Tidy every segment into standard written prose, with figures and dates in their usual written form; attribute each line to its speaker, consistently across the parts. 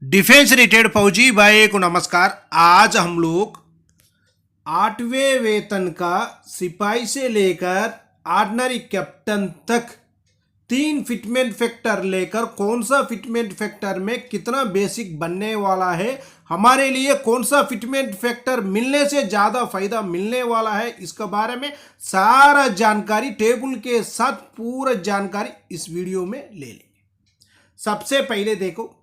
Speaker 1: Defence रिटेड फौजी भाई को नमस्कार। आज हम लोग 8वें वेतन का सिपाही से लेकर ऑर्डिनरी कैप्टन तक तीन फिटमेंट फैक्टर लेकर कौन सा फिटमेंट फैक्टर में कितना बेसिक बनने वाला है, हमारे लिए कौन सा फिटमेंट फैक्टर मिलने से ज़्यादा फायदा मिलने वाला है, इसके बारे में सारा जानकारी टेबल के साथ पूरा जानकारी इस वीडियो में ले लेंगे। सबसे पहले देखो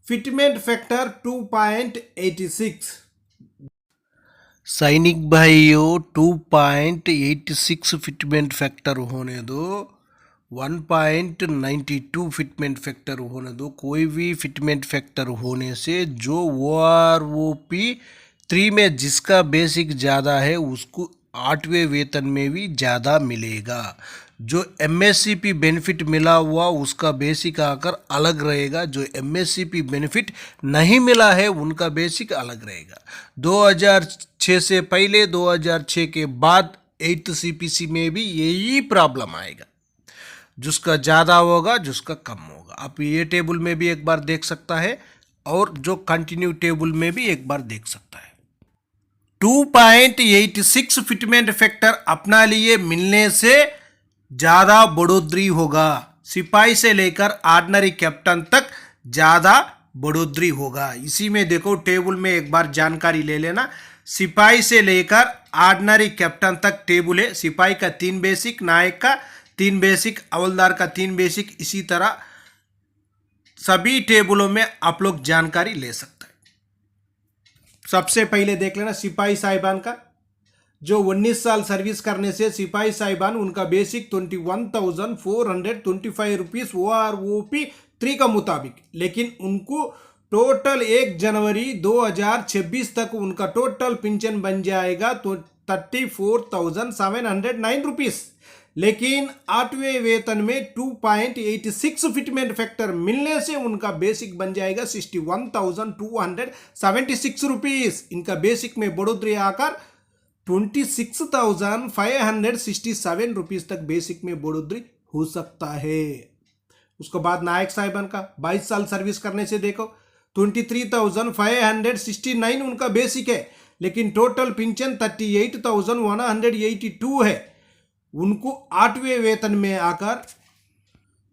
Speaker 1: फिटमेंट फैक्टर 2.86। सैनिक भाइयों 2.86 फिटमेंट फैक्टर होने दो, 1.92 फिटमेंट फैक्टर होने दो, कोई भी फिटमेंट फैक्टर होने से जो OROP 3 में जिसका बेसिक ज़्यादा है उसको 8वें वेतन में भी ज़्यादा मिलेगा। जो MSCP बेनिफिट मिला हुआ उसका बेसिक आकर अलग रहेगा, जो MSCP बेनिफिट नहीं मिला है उनका बेसिक अलग रहेगा। 2006 से पहले 2006 के बाद 8th CPC में भी यही प्रॉब्लम आएगा, जिसका ज़्यादा होगा जिसका कम होगा। आप ये टेबल में भी एक बार देख सकता है और जो कंटिन्यू टेबल में भी एक बार देख सकता है। 2.86 फिटमेंट फैक्टर अपना लिए मिलने से ज़्यादा बढ़ोतरी होगा, सिपाही से लेकर ऑर्डिनरी कैप्टन तक ज़्यादा बढ़ोतरी होगा। इसी में देखो टेबल में एक बार जानकारी ले लेना। सिपाही से लेकर ऑर्डिनरी कैप्टन तक टेबल है। सिपाही का 3 बेसिक, नायक का 3 बेसिक, हवलदार का 3 बेसिक, इसी तरह सभी टेबलों में आप लोग जानकारी ले सकते हैं। सबसे पहले देख लेना सिपाही साहिबान का, जो 19 साल सर्विस करने से सिपाही साहिबान उनका बेसिक 21,425 रुपीज़ OROP 3 का मुताबिक, लेकिन उनको टोटल 1 जनवरी 2026 तक उनका टोटल पेंशन बन जाएगा तो 34,709 रुपीज़। लेकिन 8वें वेतन में 2.86 फिटमेंट फैक्टर मिलने से उनका बेसिक बन जाएगा 61,276 रुपीज़। इनका बेसिक में बढ़ोतरी आकर 26,567 रुपीज़ तक बेसिक में बढ़ोतरी हो सकता है। उसके बाद नायक साहिबान का 22 साल सर्विस करने से देखो 23,569 उनका बेसिक है, लेकिन टोटल पेंशन 38,182 है। उनको 8वें वेतन में आकर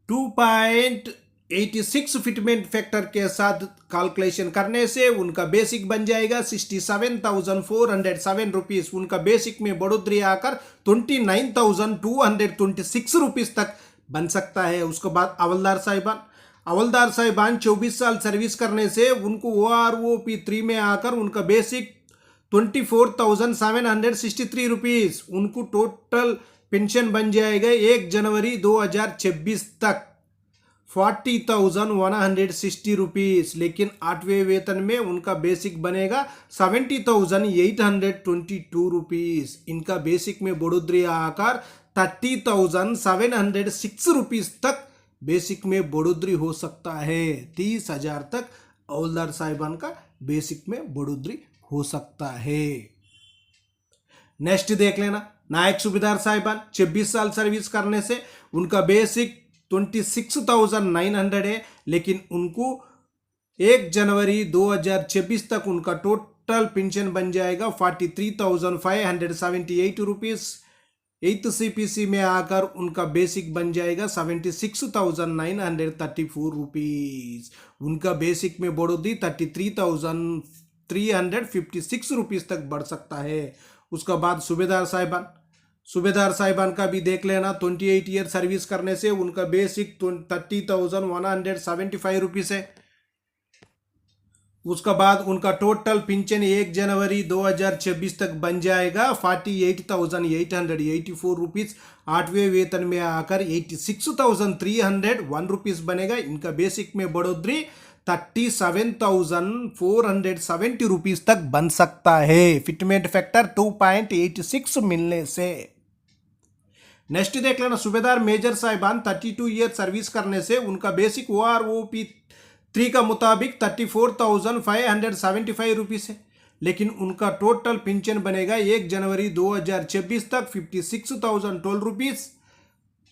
Speaker 1: 2.86 फिटमेंट फैक्टर के साथ कैलकुलेशन करने से उनका बेसिक बन जाएगा 67,407 रुपीज़। उनका बेसिक में बढ़ोतरी आकर 29,226 रुपीज़ तक बन सकता है। उसके बाद हवलदार साहिबान 24 साल सर्विस करने से उनको OROP 3 में आकर उनका बेसिक 24,763 रुपीज़। उनको टोटल पेंशन बन जाएगा 1 जनवरी 2026 तक 40,160 रुपीज़, लेकिन 8वें वेतन में उनका बेसिक बनेगा 70,822 रुपीज़। इनका बेसिक में बढ़ोतरी आकर 30,706 रुपीज़ तक बेसिक में बढ़ोतरी हो सकता है। 30,000 तक हवलदार साहिबान का बेसिक में बढ़ोतरी हो सकता है। नेक्स्ट देख लेना नायक सूबेदार साहिबान 26 साल सर्विस करने से उनका बेसिक 26,900 है, लेकिन उनको 1 जनवरी 2026 तक उनका टोटल पेंशन बन जाएगा 43,578 रुपीज़। 8th CPC में आकर उनका बेसिक बन जाएगा 76,934 रुपीज़। उनका बेसिक में बढ़ोतरी 33,356 रुपीज़ तक बढ़ सकता है। उसका बाद सूबेदार साहिबान का भी देख लेना 28 ईयर सर्विस करने से उनका बेसिक 30,175 रुपीज़ है। उसका बाद उनका टोटल पेंशन 1 जनवरी 2026 तक बन जाएगा 48,884 रुपीज़। 8वें वेतन में आकर 86,301 रुपीज़ बनेगा। इनका बेसिक में बढ़ोतरी 37,470 रुपीज़ तक बन सकता है फिटमेंट फैक्टर 2.86 मिलने से। नेक्स्ट देख लेना सूबेदार मेजर साहिबान 32 ईयर सर्विस करने से उनका बेसिक OROP 3 का मुताबिक 34,575 रुपीज़ है, लेकिन उनका टोटल पेंशन बनेगा 1 जनवरी 2026 तक 56,012 रुपीज़।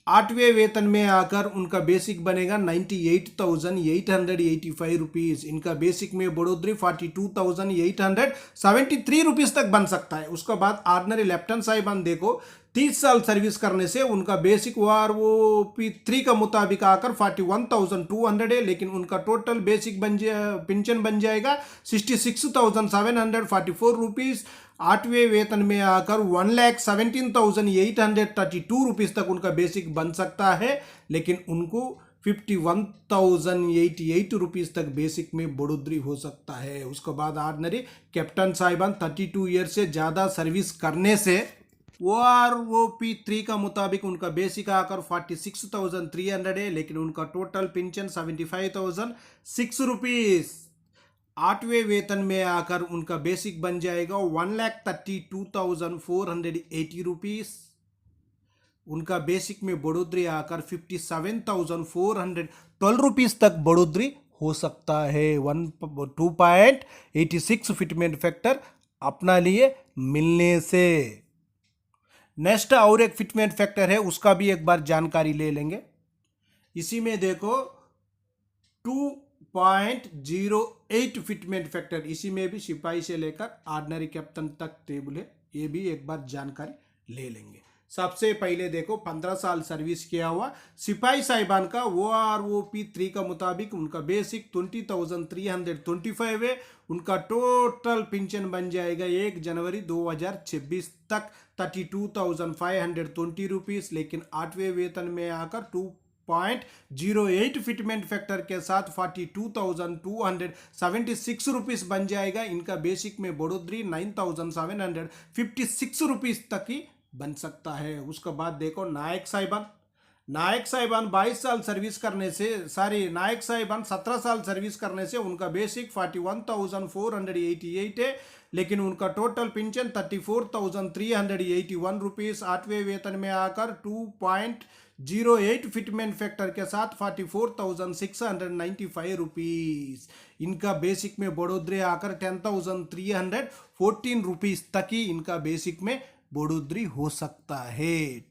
Speaker 1: 8वें वेतन में आकर उनका बेसिक बनेगा 98,885 रुपीज़। इनका बेसिक में बढ़ोतरी 42,873 रुपीज़ तक बन सकता है। उसके बाद ऑर्डिनरी लेफ्टिनेंट साहिबान देखो 30 साल सर्विस करने से उनका बेसिक OROP 3 का मुताबिक आकर 41,200 है, लेकिन उनका टोटल बेसिक पेंशन बन जाएगा 66,744 रुपीज़। 8वें वेतन में आकर 1,17,832 रुपीज़ तक उनका बेसिक बन सकता है, लेकिन उनको 51,088 रुपीज़ तक बेसिक में बढ़ोतरी हो सकता है। उसके बाद ऑर्डिनरी कैप्टन साहिबान 32 ईयर से ज़्यादा सर्विस करने से OROP 3 का मुताबिक उनका बेसिक आकर 46,300 है, लेकिन उनका टोटल पेंशन 75,006 रुपीज़। 8वें वेतन में आकर उनका बेसिक बन जाएगा 1,32,480 रुपीज़। उनका बेसिक में बढ़ोतरी आकर 57,412 रुपीज़ तक बढ़ोतरी हो सकता है। 2.86 फिटमेंट फैक्टर अपना लिए मिलने से। नेक्स्ट और एक फिटमेंट फैक्टर है, उसका भी एक बार जानकारी ले लेंगे। इसी में देखो 2.08 फिटमेंट फैक्टर, इसी में भी सिपाही से लेकर ऑर्डिनरी कैप्टन तक टेबल है, ये भी एक बार जानकारी ले लेंगे। सबसे पहले देखो 15 साल सर्विस किया हुआ सिपाही साहिबान का OROP 3 का मुताबिक उनका बेसिक 20,325 है। उनका टोटल पेंशन बन जाएगा 1 जनवरी 2026 तक 32,520 रुपीज़, लेकिन 8वें वेतन में आकर 2.08 फिटमेंट फैक्टर के साथ 42,276 रुपीज़ बन जाएगा। इनका बेसिक में बढ़ोतरी 9,756 रुपीज़ तक ही बन सकता है। उसके बाद देखो नायक साहिबान 22 साल सर्विस करने से नायक साहिबान 17 साल सर्विस करने से उनका बेसिक 41,488 है, लेकिन उनका टोटल पेंशन 34,381 रुपीज़। 8वें वेतन में आकर 2.08 फिटमेंट फैक्टर के साथ 44,695 रुपीज़। इनका बेसिक में बढ़ोतरी आकर 10,314 रुपीज़ तक ही इनका बेसिक में बढ़ोतरी हो सकता है।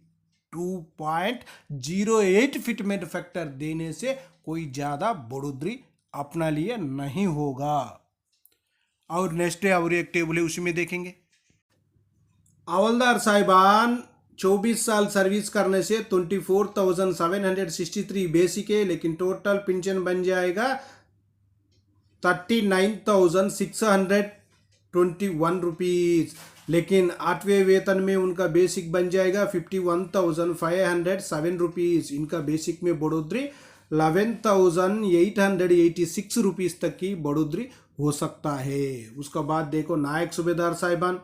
Speaker 1: 2.08 फिटमेंट फैक्टर देने से कोई ज़्यादा बढ़ोतरी अपना लिए नहीं होगा। और नेक्स्ट और एक टेबल है, उसी में देखेंगे। हवलदार साहिबान 24 साल सर्विस करने से 24,763 बेसिक है, लेकिन टोटल पेंशन बन जाएगा 39,621 रुपीज़। लेकिन 8वें वेतन में उनका बेसिक बन जाएगा 51,507 रुपीज़। इनका बेसिक में बढ़ोतरी 11,886 रुपीज़ तक की बढ़ोतरी हो सकता है। उसका बाद देखो नायक सूबेदार साहिबान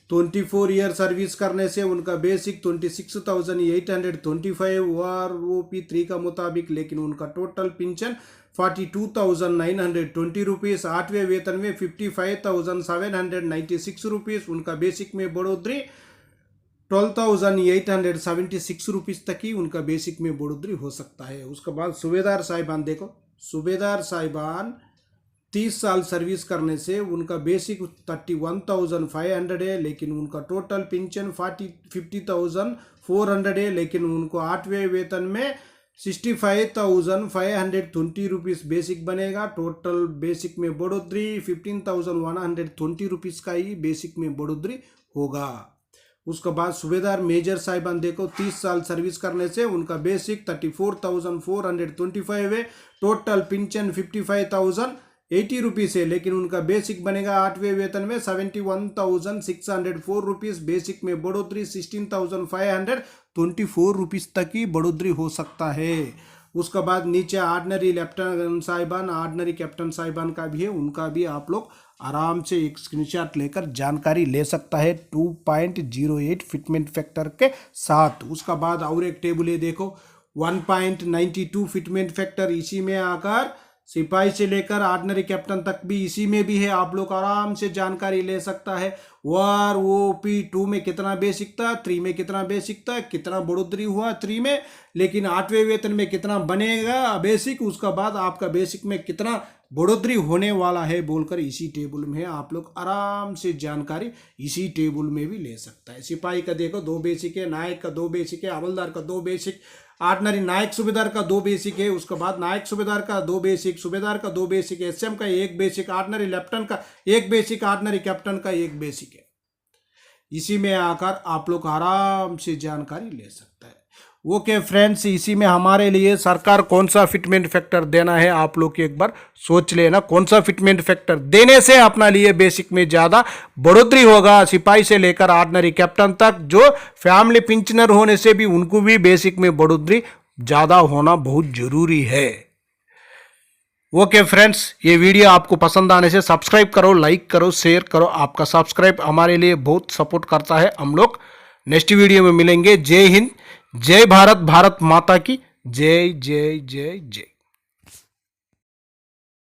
Speaker 1: 24 ईयर सर्विस करने से उनका बेसिक 26,825 OROP 3 का मुताबिक, लेकिन उनका टोटल पेंशन 42,920 रुपीज़। 8वें वेतन में 55,796 रुपीज़। उनका बेसिक में बढ़ोतरी 12,876 रुपीज़ तक ही उनका बेसिक में बढ़ोतरी हो सकता है। उसके बाद सूबेदार साहिबान देखो, सूबेदार साहिबान 30 साल सर्विस करने से उनका बेसिक 31,500 है, लेकिन उनका टोटल पेंशन 50,400 है, लेकिन उनको 8वें वेतन में 65,520 रुपीज़ बेसिक बनेगा। टोटल बेसिक में बढ़ोतरी 15,120 रुपीज़ का ही बेसिक में बढ़ोतरी होगा। उसके बाद सूबेदार मेजर साहिबान देखो 30 साल सर्विस करने से उनका बेसिक 34,425 है, टोटल पेंशन 55,080 रुपीज़ है, लेकिन उनका बेसिक बनेगा 8वें वेतन में 71,604 रुपीज़। बेसिक में बढ़ोतरी 16,524 रुपीज़ तक की बढ़ोतरी हो सकता है। उसके बाद नीचे ऑर्डिनरी लेफ्टिनेंट साहिबान, ऑर्डिनरी कैप्टन साहिबान का भी है, उनका भी आप लोग आराम से एक स्क्रीनशॉट लेकर जानकारी ले सकता है 2.08 फिटमेंट फैक्टर के साथ। उसका बाद और एक टेबल है देखो 1.92 फिटमेंट फैक्टर, इसी में आकर सिपाही से लेकर ऑर्डिनरी कैप्टन तक भी इसी में भी है, आप लोग आराम से जानकारी ले सकता है। OROP 2 में कितना बेसिक था, 3 में कितना बेसिक था, कितना बढ़ोतरी हुआ 3 में, लेकिन 8वें वेतन में कितना बनेगा बेसिक, उसका बाद आपका बेसिक में कितना बढ़ोतरी होने वाला है बोलकर इसी टेबल में आप लोग आराम से जानकारी इसी टेबल में भी ले सकता है। सिपाही का देखो 2 बेसिक है, नायक का 2 बेसिक है, हवलदार का 2 बेसिक,
Speaker 2: ऑर्डिनरी नायक सूबेदार का 2 बेसिक है, उसके बाद नायक सूबेदार का 2 बेसिक, सूबेदार का 2 बेसिक, एसएम का 1 बेसिक, ऑर्डिनरी लेफ्टिनेंट का 1 बेसिक, ऑर्डिनरी कैप्टन का 1 बेसिक है। इसी में आकर आप लोग आराम से जानकारी ले सकते हैं। ओके फ्रेंड्स, इसी में हमारे लिए सरकार कौन सा फिटमेंट फैक्टर देना है आप लोग एक बार सोच लेना। कौन सा फिटमेंट फैक्टर देने से अपना लिए बेसिक में ज़्यादा बढ़ोतरी होगा, सिपाही से लेकर ऑर्डिनरी कैप्टन तक। जो फैमिली पेंशनर होने से भी उनको भी बेसिक में बढ़ोतरी ज़्यादा होना बहुत जरूरी है। ओके फ्रेंड्स, ये वीडियो आपको पसंद आने से सब्सक्राइब करो, लाइक करो, शेयर करो। आपका सब्सक्राइब हमारे लिए बहुत सपोर्ट करता है। हम लोग नेक्स्ट वीडियो में मिलेंगे। जय हिंद, जय भारत, भारत माता की जय जय जय जय।